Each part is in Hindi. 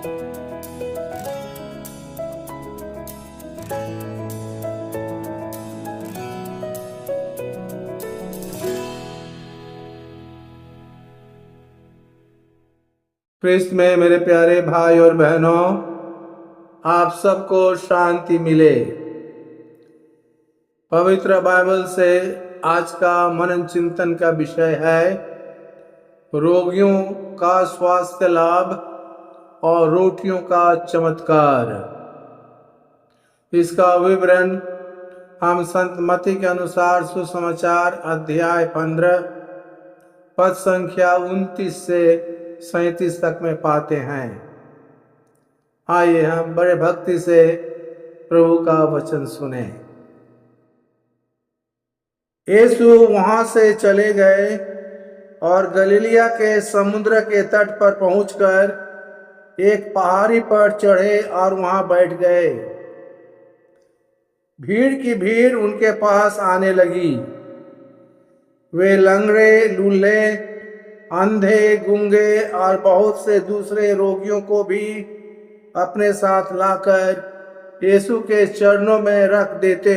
क्रिस्त में मेरे प्यारे भाई और बहनों, आप सबको शांति मिले। पवित्र बाइबल से आज का मनन चिंतन का विषय है रोगियों का स्वास्थ्य लाभ और रोटियों का चमत्कार। इसका विवरण हम संत मत्ती के अनुसार सुसमाचार अध्याय 15 पद संख्या 29 से 37 तक में पाते हैं। आइए हम बड़े भक्ति से प्रभु का वचन सुने। यीशु वहां से चले गए और गलीलिया के समुद्र के तट पर पहुंचकर एक पहाड़ी पर चढ़े और वहां बैठ गए। भीड़ की भीड़ उनके पास आने लगी। वे लंगड़े, लूले, अंधे, गूंगे और बहुत से दूसरे रोगियों को भी अपने साथ लाकर यीशु के चरणों में रख देते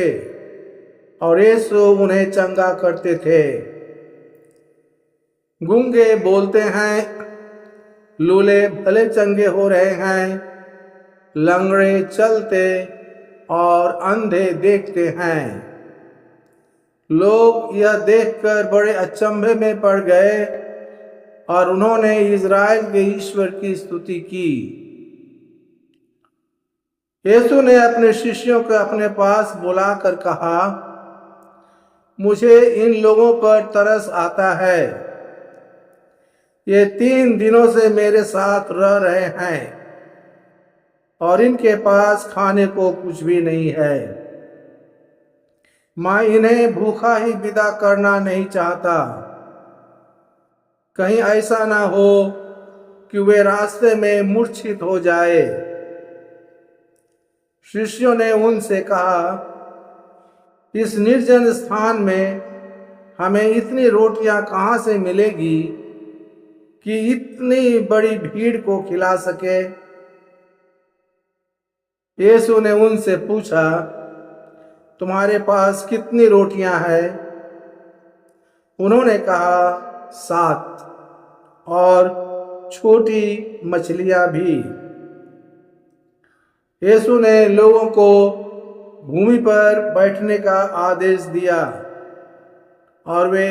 और यीशु उन्हें चंगा करते थे। गूंगे बोलते हैं, लूले भले चंगे हो रहे हैं, लंगड़े चलते और अंधे देखते हैं। लोग यह देखकर बड़े अचंभे में पड़ गए और उन्होंने इज़राइल के ईश्वर की स्तुति की। यीशु ने अपने शिष्यों को अपने पास बुलाकर कहा, मुझे इन लोगों पर तरस आता है। ये 3 दिनों से मेरे साथ रह रहे हैं और इनके पास खाने को कुछ भी नहीं है। मैं इन्हें भूखा ही विदा करना नहीं चाहता। कहीं ऐसा ना हो कि वे रास्ते में मूर्छित हो जाए। शिष्यों ने उनसे कहा, इस निर्जन स्थान में हमें इतनी रोटियां कहां से मिलेगी कि इतनी बड़ी भीड़ को खिला सके? यीशु ने उनसे पूछा, तुम्हारे पास कितनी रोटियां हैं? उन्होंने कहा, 7 और छोटी मछलियां भी। यीशु ने लोगों को भूमि पर बैठने का आदेश दिया और वे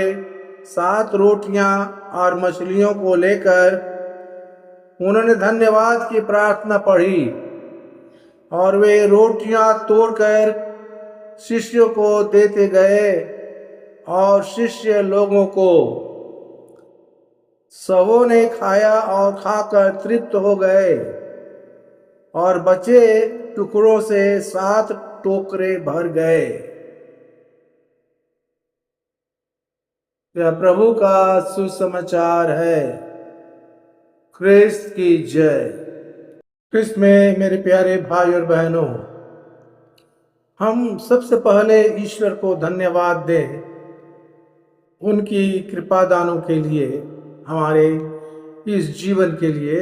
7 रोटियां और मछलियों को लेकर उन्होंने धन्यवाद की प्रार्थना पढ़ी और वे रोटियां तोड़कर शिष्यों को देते गए और शिष्य लोगों को। सबों ने खाया और खाकर तृप्त हो गए और बचे टुकड़ों से 7 टोकरे भर गए। यह प्रभु का सुसमाचार है। क्रिस्त की जय। क्रिस्त में मेरे प्यारे भाई और बहनों, हम सबसे पहले ईश्वर को धन्यवाद दें उनकी कृपा दानों के लिए, हमारे इस जीवन के लिए,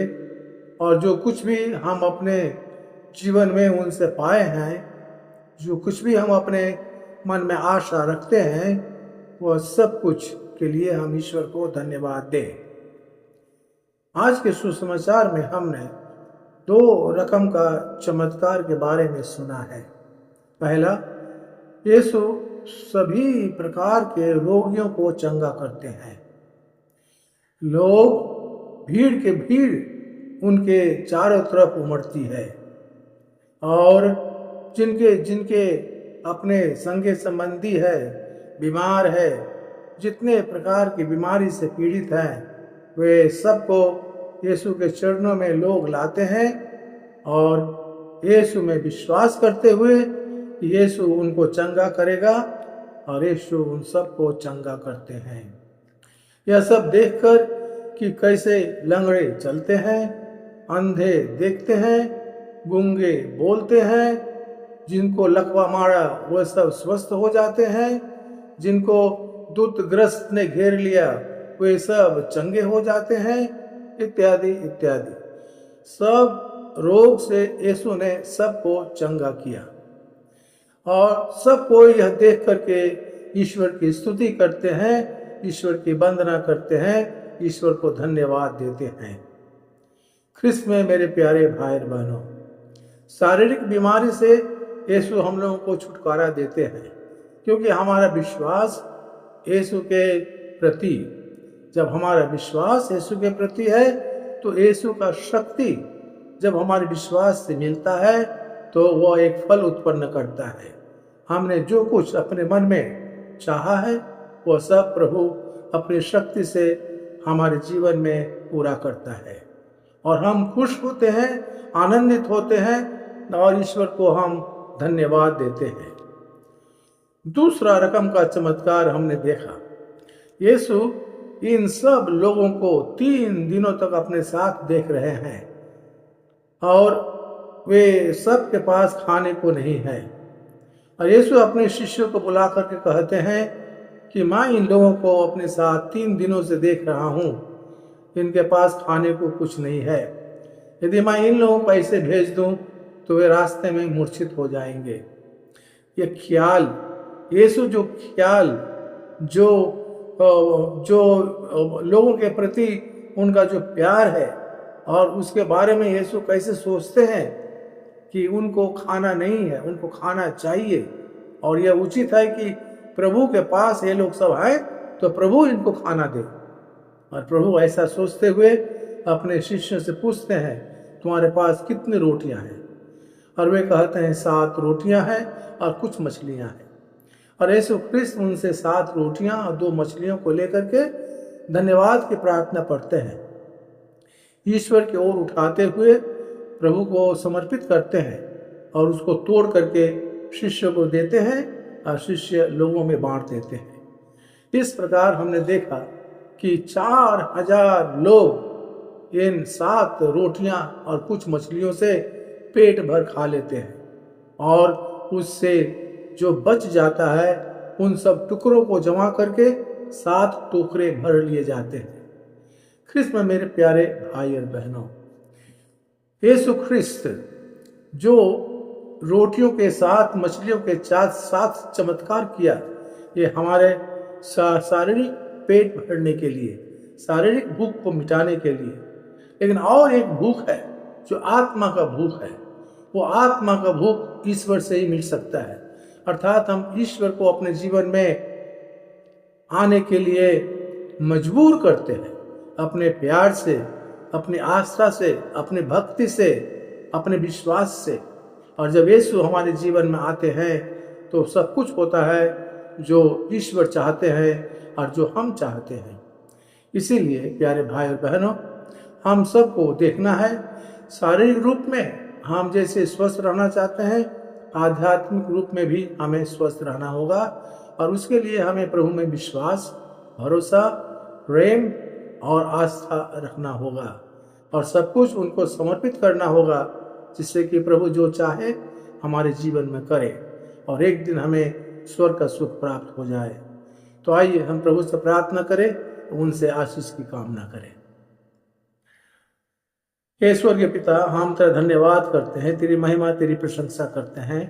और जो कुछ भी हम अपने जीवन में उनसे पाए हैं, जो कुछ भी हम अपने मन में आशा रखते हैं, वह सब कुछ के लिए हम ईश्वर को धन्यवाद दें। आज के सुसमाचार में हमने 2 रकम का चमत्कार के बारे में सुना है। पहला, यीशु सभी प्रकार के रोगियों को चंगा करते हैं। लोग, भीड़ के भीड़ उनके चारों तरफ उमड़ती है और जिनके जिनके अपने संगे संबंधी है, बीमार है, जितने प्रकार की बीमारी से पीड़ित हैं, वे सबको यीशु के चरणों में लोग लाते हैं और यीशु में विश्वास करते हुए कि यीशु उनको चंगा करेगा, और यीशु उन सबको चंगा करते हैं। यह सब देखकर कि कैसे लंगड़े चलते हैं, अंधे देखते हैं, गूंगे बोलते हैं, जिनको लकवा मारा वह सब स्वस्थ हो जाते हैं, जिनको दूतग्रस्त ने घेर लिया वे सब चंगे हो जाते हैं, इत्यादि इत्यादि। सब रोग से यीशु ने सबको चंगा किया और सबको यह देख करके ईश्वर की स्तुति करते हैं, ईश्वर की वंदना करते हैं, ईश्वर को धन्यवाद देते हैं। ख्रिस्त में मेरे प्यारे भाई बहनों, शारीरिक बीमारी से यीशु हम लोगों को छुटकारा देते हैं, क्योंकि हमारा विश्वास यीशु के प्रति, जब हमारा विश्वास यीशु के प्रति है तो यीशु का शक्ति जब हमारे विश्वास से मिलता है तो वह एक फल उत्पन्न करता है। हमने जो कुछ अपने मन में चाहा है वह सब प्रभु अपनी शक्ति से हमारे जीवन में पूरा करता है और हम खुश होते हैं, आनंदित होते हैं और ईश्वर को हम धन्यवाद देते हैं। दूसरा रकम का चमत्कार हमने देखा, यीशु इन सब लोगों को 3 दिनों तक अपने साथ देख रहे हैं और वे सब के पास खाने को नहीं है। और यीशु अपने शिष्यों को बुला करके कहते हैं कि मैं इन लोगों को अपने साथ 3 दिनों से देख रहा हूँ, इनके पास खाने को कुछ नहीं है। यदि मैं इन लोगों को ऐसे भेज दूँ तो वे रास्ते में मूर्छित हो जाएंगे। ये ख्याल, यीशु जो ख्याल, जो लोगों के प्रति उनका जो प्यार है और उसके बारे में यीशु कैसे सोचते हैं कि उनको खाना नहीं है, उनको खाना चाहिए और यह उचित है कि प्रभु के पास ये लोग सब आए तो प्रभु इनको खाना दे। और प्रभु ऐसा सोचते हुए अपने शिष्यों से पूछते हैं, तुम्हारे पास कितनी रोटियां हैं? और वे कहते हैं 7 रोटियां हैं और कुछ मछलियां हैं। और यीशु ख्रिस्त उनसे 7 रोटियां और 2 मछलियों को लेकर के धन्यवाद की प्रार्थना पढ़ते हैं, ईश्वर की ओर उठाते हुए प्रभु को समर्पित करते हैं और उसको तोड़ करके शिष्यों को देते हैं और शिष्य लोगों में बांट देते हैं। इस प्रकार हमने देखा कि 4000 लोग इन 7 रोटियां और कुछ मछलियों से पेट भर खा लेते हैं और उससे जो बच जाता है उन सब टुकड़ों को जमा करके 7 टोकरे भर लिए जाते हैं। ख्रिस्त में मेरे प्यारे भाई और बहनों, यीशु ख्रिस्त जो रोटियों के साथ मछलियों के साथ चमत्कार किया, ये हमारे शारीरिक पेट भरने के लिए, शारीरिक भूख को मिटाने के लिए। लेकिन और एक भूख है जो आत्मा का भूख है। वो आत्मा का भूख ईश्वर से ही मिल सकता है, अर्थात हम ईश्वर को अपने जीवन में आने के लिए मजबूर करते हैं अपने प्यार से, अपनी आस्था से, अपनी भक्ति से, अपने विश्वास से। और जब यीशु हमारे जीवन में आते हैं तो सब कुछ होता है जो ईश्वर चाहते हैं और जो हम चाहते हैं। इसीलिए प्यारे भाई और बहनों, हम सबको देखना है, शारीरिक रूप में हम जैसे स्वस्थ रहना चाहते हैं, आध्यात्मिक रूप में भी हमें स्वस्थ रहना होगा। और उसके लिए हमें प्रभु में विश्वास, भरोसा, प्रेम और आस्था रखना होगा और सब कुछ उनको समर्पित करना होगा, जिससे कि प्रभु जो चाहे हमारे जीवन में करे और एक दिन हमें स्वर्ग का सुख प्राप्त हो जाए। तो आइए हम प्रभु से प्रार्थना करें, उनसे आशीष की कामना करें। ईश्वर के पिता, हम तेरा धन्यवाद करते हैं, तेरी महिमा, तेरी प्रशंसा करते हैं।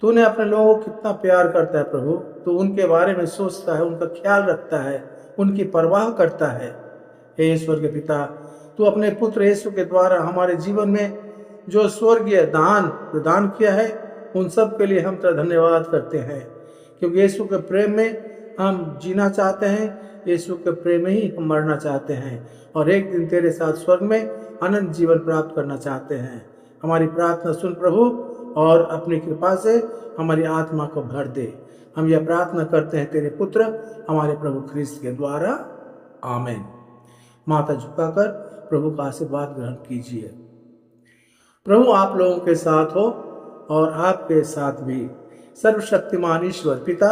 तूने अपने लोगों को कितना प्यार करता है प्रभु, तू उनके बारे में सोचता है, उनका ख्याल रखता है, उनकी परवाह करता है। हे ईश्वर के पिता, तू अपने पुत्र यीशु के द्वारा हमारे जीवन में जो स्वर्गीय दान प्रदान किया है, उन सब के लिए हम तेरा धन्यवाद करते हैं, क्योंकि यीशु के प्रेम में हम जीना चाहते हैं, यीशु के प्रेम में ही हम मरना चाहते हैं और एक दिन तेरे साथ स्वर्ग में अनंत जीवन प्राप्त करना चाहते हैं। हमारी प्रार्थना सुन प्रभु और अपनी कृपा से हमारी आत्मा को भर दे। हम यह प्रार्थना करते हैं तेरे पुत्र हमारे प्रभु ख्रिस्त के द्वारा, आमीन। माथा झुकाकर प्रभु का आशीर्वाद ग्रहण कीजिए। प्रभु आप लोगों के साथ हो और आपके साथ भी सर्वशक्तिमान ईश्वर पिता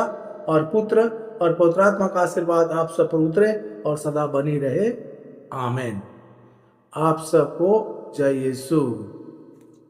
और पुत्र और पवित्रात्मा का आशीर्वाद आप सब पर उतरे और सदा बनी रहे, आमीन। आप सबको जय यीशु।